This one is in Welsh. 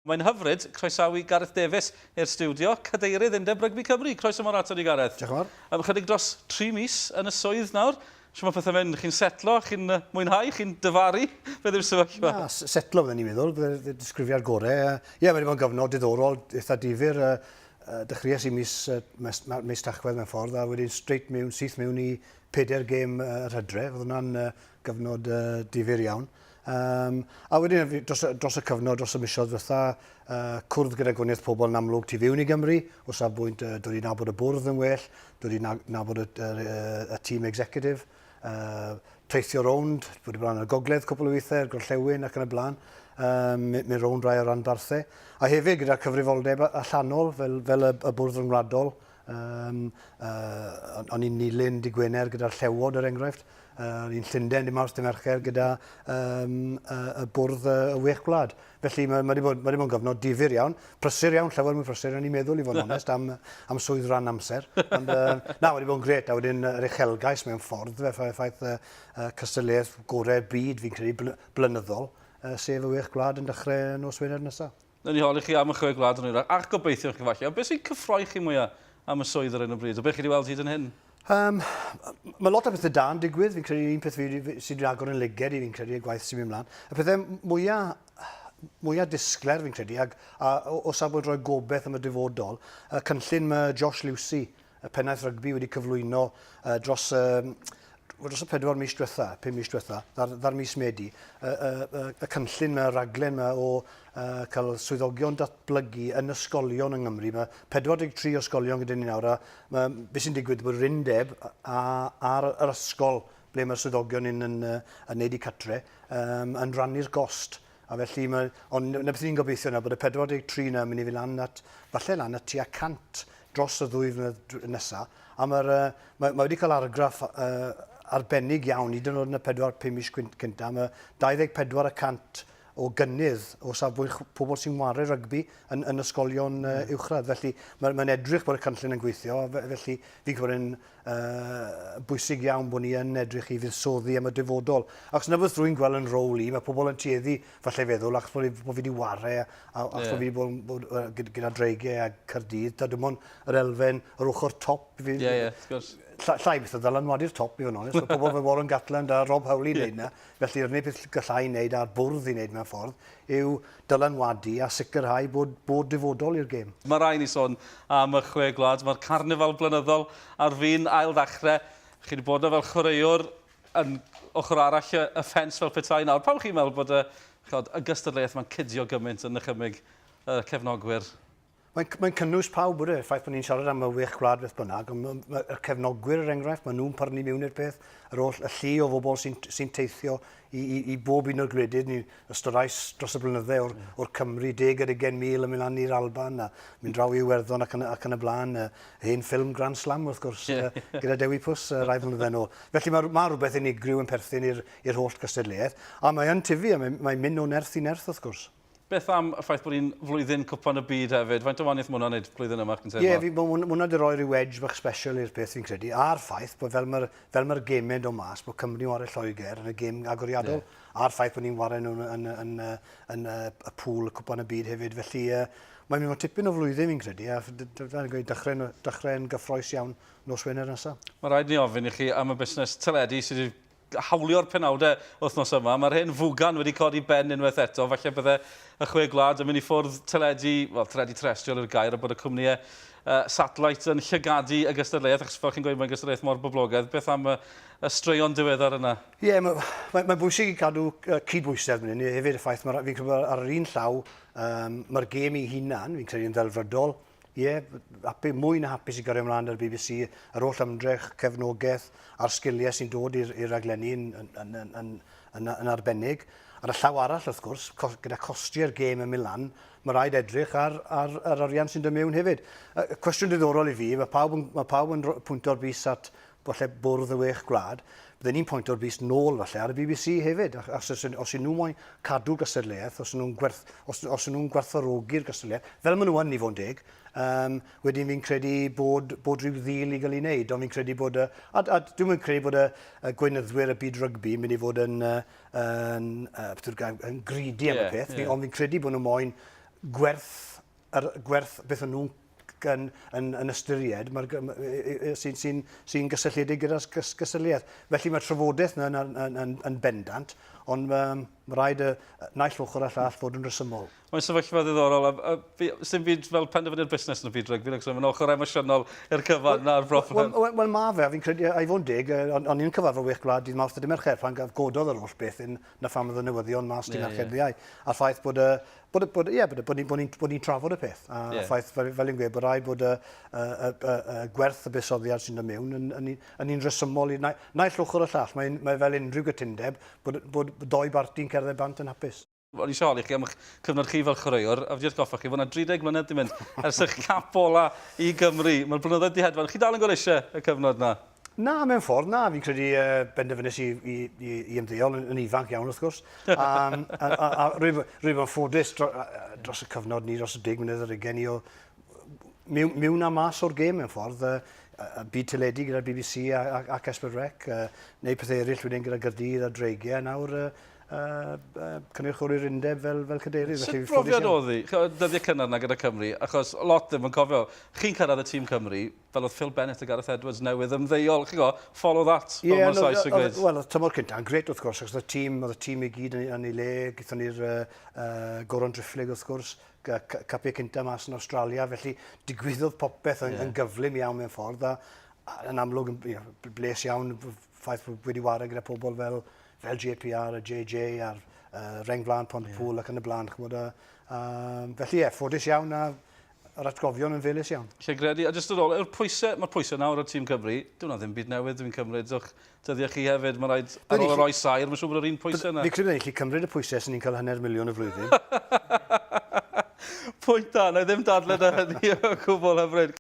Mae'n hyfryd, croesawu Gareth Davies i'r studio, cadeirydd Undeb Rygbi Cymru. Croeso mor ato ni, Gareth. Diolch yn fawr. Chydig dros 3 mis yn y swydd nawr. Siwr mae pethau mynd, chi'n setlo, chi'n mwynhau, chi'n dyfaru. Beth yw'r sefyllfa? Setlo fydden ni'n meddwl, bydd disgrifiad gorau. Ie, mae wedi bod yn gyfnod diddorol, eitha difyr. Dechreuais i mis Tachwedd mewn ffordd, a wedyn syth mewn i 4 gêm yr hydre. Fydd hwnna'n gyfnod difyr iawn. A wedyn dros y cyfnod, dros y misoedd fatha, cwrdd gyda gwaniaeth pobl yn amlwg tu fewn i Gymru, o safbwynt dod i nabod y bwrdd yn well, dod i nabod y tîm executive, teithio rownd, wedi bod yn y gogledd cwbl o weithiau, Gorllewin ac yn y blaen, mynd rownd rai o ranbarthau. A hefyd gyda cyfrifoldeb allanol fel y bwrdd rhyngwladol, o'n i'n nilyn di Gwener gyda'r Llewod er enghraifft, ni'n Llundain di Mawrth dy Mercher gyda y bwrdd y wech gwlad. Felly mae wedi bod yn gyfnod difyr iawn, prysur iawn, llawer mwy prysur, o'n i'n meddwl i fod yn onest am swydd rhan amser. Ond wedi bod yn gret, a wedyn yr uchelgais mewn ffordd, ffaith cystadleuaeth gorau'r byd fi'n credu blynyddol, sef y wech gwlad yn dechrau nos Wener nesaf. Nawn ni holi chi am y chwe gwlad yn oerach, ac gobeithio chi falle. Beth sy'n cyffroi chi mwyaf am y swydd ar un o bryd? O beth chi wedi weld hyd yn hyn? Mae lot o bethau da'n digwydd, fi'n credu un peth sydd wedi agor yn liged i fi'n credu y gwaith sy'n mynd mlaen. Y pethau mwyaf disgler fi'n credu, a o safbwynt rhoi gobeith am y dyfodol, cynllun mae Josh Lucy, y pennaeth rygbi wedi cyflwyno dros y 4 mis diwetha, 5 mis diwetha, ddar mis Medi, y cynllun mae, raglen mae o cael swyddogion datblygu yn ysgolion yng Nghymru. Mae 43 ysgolion gyda ni nawr, a beth sy'n digwydd bod yr undeb ar yr ysgol ble mae'r swyddogion yn neud i catre yn rannu'r gost. A felly, ond na beth ni'n gobeithio yna bod y 43 yna yn mynd i fi lan at, falle lan at tua 100 dros y 2 flynedd nesaf. A mae wedi cael argraff arbennig iawn, hyd yn oed yn y 4-5 mis cynta. Mae 24% o gynnydd o safbwynt pobl sy'n wario rygbi yn ysgolion uwchradd. Felly mae'n edrych bod y cynllun yn gweithio, felly fi'n gwybod yn bwysig iawn bod ni yn edrych i fuddsoddi am y dyfodol. Ac yna beth rwy'n gweld yn rôl i, mae pobl yn tueddu falle feddwl, ac bod fi wedi wario, ac bod fi wedi bod gyda dreigiau a Caerdydd, a dim ond yr elfen, yr ochr top. Ie, wrth gwrs. Llai beth o ddylanwadu'r top, i fod yn onest. Mae pobl fe Warren Gatland a Rob Howley yn neud yna. Felly, yr unig beth gallai wneud a'r bwrdd i wneud mewn ffordd yw dylanwadu a sicrhau bod dyfodol i'r gêm. Mae rai ni sôn am y chwe gwlad. Mae'r carnifal blynyddol ar fin ail ddechrau. Chi wedi bod fel chwaraewr yn ochr arall y ffens fel petai nawr. Pam chi'n meddwl bod y gystadleuaeth mae'n cydio gymaint yn ychymig cefnogwyr? Mae'n cynnwys pawb bod ffaith bod ni'n siarad am y wech gwlad beth bynnag, ond y cefnogwyr er enghraifft, maen nhw'n parnu mewn i'r peth, y llu o bobl sy'n teithio i bob un o'r gwledydd, ni'n ystodais dros y blynydde o'r Cymru, 10-20,000 yn mynd lan i'r Alban, a mynd draw i Iwerddon ac yn y blaen, hen ffilm Grand Slam wrth gwrs, gyda Dewi Pws rai blynydde nôl. Felly mae rhywbeth unigryw yn perthyn i'r holl gystadleuaeth, a mae'n tyfu, a mae'n mynd o nerth i nerth wrth gwrs. Beth am y ffaith bod ni'n flwyddyn cwpan y byd hefyd? Faint o waniaeth mwyn wneud flwyddyn yma? Ie, mae hwnna wedi rhoi rhyw wedge bach special i'r peth fi'n credu. A'r ffaith bod fel mae'r gemau o mas, bod Cymru wario Lloegr yn y gêm agoriadol, a'r ffaith bod ni'n wario nhw yn y pŵl cwpan y byd hefyd. Felly, mae'n mynd tipyn o flwyddyn fi'n credu, a dechrau'n gyffroes iawn nos Wener nesaf. Mae rhaid ni ofyn i chi am y busnes teledu sydd wedi hawlio'r penawdau wythnos yma. Mae'r hen fwgan wedi codi ben unwaith eto. Falle bydde y chwe gwlad yn mynd i ffwrdd teledu terrestriol yw'r gair, a bod y cwmnïau satellite yn llygadu y gystadleuaeth, achos fel chi'n gweud mae'r gystadleuaeth mor boblogaidd. Beth am y straeon diweddar yna? Ie, mae'n bwysig i cadw cydbwysedd mynd. Hefyd y ffaith, fi'n credu ar yr un llaw, mae'r gêm i hunan, fi'n credu yn ddelfrydol. Ie, mwy na hapus i gario ymlaen ar BBC, yr holl ymdrech, cefnogaeth a'r sgiliau sy'n dod i'r raglenni yn arbennig. Ar y llaw arall, wrth gwrs, gyda costiau'r gêm yn Milan, mae rhaid edrych ar arian sy'n dod mewn hefyd. Cwestiwn diddorol i fi, mae pawb yn pwynto'r bus at bwrdd y wech gwlad. Byddwn ni'n pwynt o'r bus nôl falle ar y BBC hefyd, os ydyn nhw'n moyn cadw gystadleuaeth, os ydyn nhw'n gwerthfawrogi'r gystadleuaeth, fel maen nhw yn i fod yn deg, wedyn fi'n credu bod rhyw ddil i gael ei wneud, ond fi'n credu bod, a dwi'n credu bod y gweinyddwyr y byd rygbi yn mynd i fod yn greedy am y peth, ond fi'n credu bod nhw'n moyn gwerth beth o'n nhw'n yn ystyried sy'n gysylltiedig gyda'r gysylltiaeth. Felly mae trafodaeth yn bendant, ond mae rhaid y naill ochr a llall fod yn resymol. Mae'n sefyllfa ddiddorol. Sdim byd fel penderfynu'r busnes yn y byd rygbi, mae'n ochr emosiynol i'r cyfan na'r broffan. Wel mae fe, fi'n credu, a i fod yn dig, ond i'n cyfarfod wych gwlad dydd Mawrth ydy mercher pan gaf gododd yr holl beth na pham oedd y newyddion mas dydd Mercher ddiau. A'r ffaith bod ni'n trafod y peth. A'r ffaith, fel i'n gweud, bod rhaid bod y gwerth y busoddiad sy'n dod mewn yn un resymol i naill ochr y llall. Mae fel unrhyw gytundeb bod doi barti'n cerdded bant yn hapus. O'n i siol i chi am eich cyfnod chi fel chwaraewr, a fi wedi goffa chi, fod yna 30 mlynedd di mynd ers eich cap ola i Gymru. Mae'r blynyddoedd di hedfan. Chi dal yn gwrdd eisiau y cyfnod na? Na, mewn ffordd, na. Fi'n credu benderfynus i ymddeol yn ifanc iawn, wrth gwrs. A rwy'n ffodus dros y cyfnod ni, dros y 10 mlynedd ar ugen ni o mewn a mas o'r gêm mewn ffordd. Byd teledu gyda'r BBC ac Esbyrrec, neu pethau eraill wedyn gyda Gaerdydd a Dreigiau. Nawr, cynrychiolwyr undeb fel cadeirydd. Sut brofiad oedd hi? Dyddiau cynnar na gyda Cymru, achos lot ddim yn cofio. Chi'n cyrraedd y tîm Cymru, fel oedd Phil Bennett a Gareth Edwards newydd ymddeuol. Chi'n go, follow that, fel mae'r Sais yn gweud. Wel, y tymor cynta'n gret wrth gwrs, achos oedd y tîm i gyd yn ei le, gyda ni'r Goron Drifflig wrth gwrs, capiau cynta mas yn Australia, felly digwyddodd popeth yn gyflym iawn mewn ffordd, a yn amlwg bles iawn ffaith wedi wario gyda pobl fel JPR, a JJ, a'r Rengflan, Pontypool ac yn y blaen. Felly ffodus iawn a'r atgofion yn felus iawn. Lle gredu, a jyst yn ôl, mae'r pwysau nawr o'r tîm Cymru, dwi'n ddim byd newydd dwi'n cymryd o'ch dyddiau chi hefyd, mae rhaid ar ôl y roi sair, mae'n siŵr bod yr un pwysau yna. Fi credu ni chi cymryd y pwysau sy'n ni'n cael 100 miliwn y flwyddyn. Pwynt da, na i ddim dadle da hynny o gwbl hyfryd.